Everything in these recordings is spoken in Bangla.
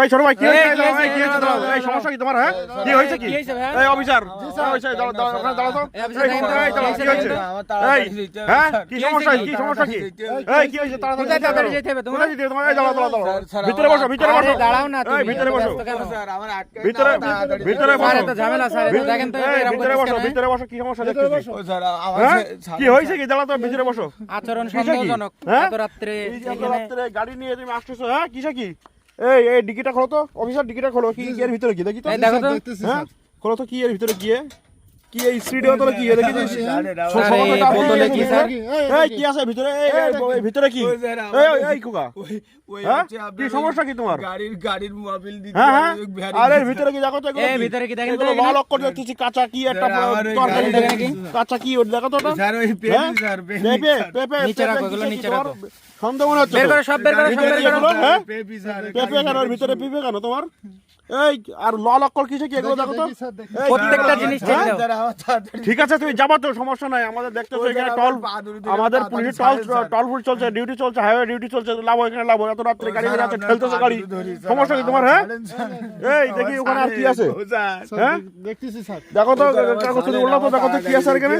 এই ছোট ভাই কি হয়েছে? কি হয়েছে তোমার? এই সমস্যা কি তোমার? হ্যাঁ কি হয়েছে? কি এই অফিসার ওখানে দাঁড়াও তো। এই কি হয়েছে? এই হ্যাঁ কি সমস্যা? কি সমস্যা কি? এই কি হয়েছে? তাড়াতাড়ি যেতে হবে তোমার। এই দাঁড়াও। ভিতরে বসো। দাঁড়াও না তুমি। ভিতরে বসো। স্যার আমার আটকে ভিতরে বসো। তো ঝামেলা স্যার দেখেন তো ভিতরে বসো। কি সমস্যা দেখতেছি? ও স্যার আমার হ্যাঁ কি হয়েছে? কি দাঁড়াও তো, ভিতরে বসো। আচরণ সন্দেহজনক। হ্যাঁ? এত রাত্রে এই যে এত রাত্রে গাড়ি নিয়ে তুমি আসতেছো, হ্যাঁ কিসে কি? এই ডিকিটা খোলো তো অফিসার, ডিকিটা খোলো। কি এর ভিতরে কি দেখি তো? এই দেখো তো। হ্যাঁ খোলো তো, কি এর ভিতরে কি? কি এই সিডি বোতলে কি দেখি? বোতলে কি স্যার? এই কি আছে ভিতরে? এই ভিতরে কি? এই কুকা হ্যাঁ কি সমস্যা কি তোমার? গাড়ির মোবাইল দিতে হ্যাঁ আর এর ভিতরে কি দেখো তো? এই ভিতরে কি দেখেন তো? এগুলো লাল অক্ষর দেখতেছি, কাঁচা কি একটা তরকারি দেখি। কাঁচা কি ওটা দেখো তো ওটা? স্যার ওই হ্যাঁ? পেপি নিচে রাখো, এগুলো নিচে রাখো। সন্দেহ মনে হচ্ছে বের তো? করো, সব বের করো, সব বের করো। হ্যাঁ পেপি স্যার পেঁপে কেন? ওর ভিতরে পেঁপে কেন তোমার? এই আর লাল অক্ষর কিসে কি? এগুলো দেখো তো। এই, প্রত্যেকটা জিনিস চেক দাও। স্যার আমার তাড়াতাড়ি ঠিক আছে তুমি যাবা তো, সমস্যা নাই। আমাদের দেখতেছো এখানে টল, আমাদের পুলিশের টল ফুল চলছে, ডিউটি চলছে, হাইওয়ে ডিউটি চলছে। লাভ এখানে লাভ, এত রাত্রে গাড়ি বেরিয়ে আছে, ঠেলতেছো গাড়ি। সমস্যা কি তোমার? হ্যাঁ এই দেখি ওখানে আর কি আছে? হ্যাঁ দেখতেছি স্যার। দেখো তো কাগজ তুমি উল্টো তো, দেখো তো কি আছে আর এখানে?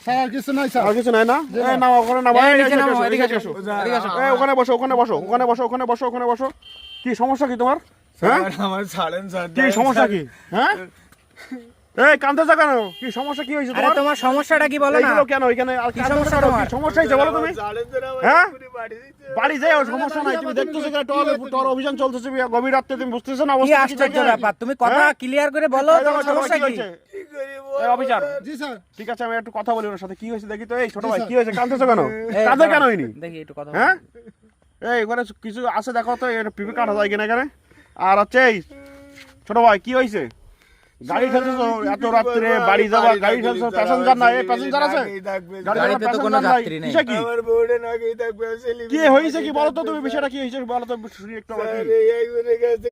স্যার আর কিছু নাই স্যার। আর কিছু নাই না? এই নাও ওখানে নাও। এই এই নিচে নামো, এসো, এদিকে এদিকে এসো, এসো। এদিকে এসো। এই ওখানে বসো। ওখানে বসো। কি সমস্যা কি তোমার? হ্যাঁ আমার ছাড়েন স্যার কি সমস্যা কি? হ্যাঁ এই কাঁদতেছো কেন? কি সমস্যা? কি হয়েছে আরে তোমার? তোমার সমস্যাটা কি বলো না? এইগুলো কেন এখানে? আর কি কাঁদতেছো সমস্যা কেন? তোমার? কি সমস্যা হয়েছে বলো তুমি? হ্যাঁ বাড়ি যাও, সমস্যা নাই। তুমি দেখতেছো এখানে টল অভিযান চলতেছে গভীর রাত্রে, তুমি বুঝতেছো না কি অবস্থা? আশ্চর্য ব্যাপার, তুমি কথা ক্লিয়ার করে বলো তোমার সমস্যা কি? এই অফিসার জি স্যার। ঠিক আছে, আমি একটু কথা বলি ওর সাথে। কি হয়েছে দেখি তো। এই ছোট ভাই কি হয়েছে? কাঁদতেছো কেন? কাঁদে কেন হয়নি? দেখি একটু কথা হ্যাঁ এই ওখানে কিছু আছে দেখো তো, এটা পিপে কাটা যায় কিনা এখানে। আর হচ্ছে এই ছোট ভাই কি হয়েছে? গাড়ি ঠেলতেছো এত রাত্রে, বাড়ি যাবা গাড়ি ঠেলছো, প্যাসেঞ্জার নাই? এই প্যাসেঞ্জার আছে? গাড়িতে তো কোনো যাত্রী নেই। কিসে কি? আমার বউরে নাকি থাকবে কি হয়েছে কি বলো তো তুমি? বিষয়টা কি হয়েছে বলো তো, শুনি একটু আমাকে। স্যার এই একজনের কাছে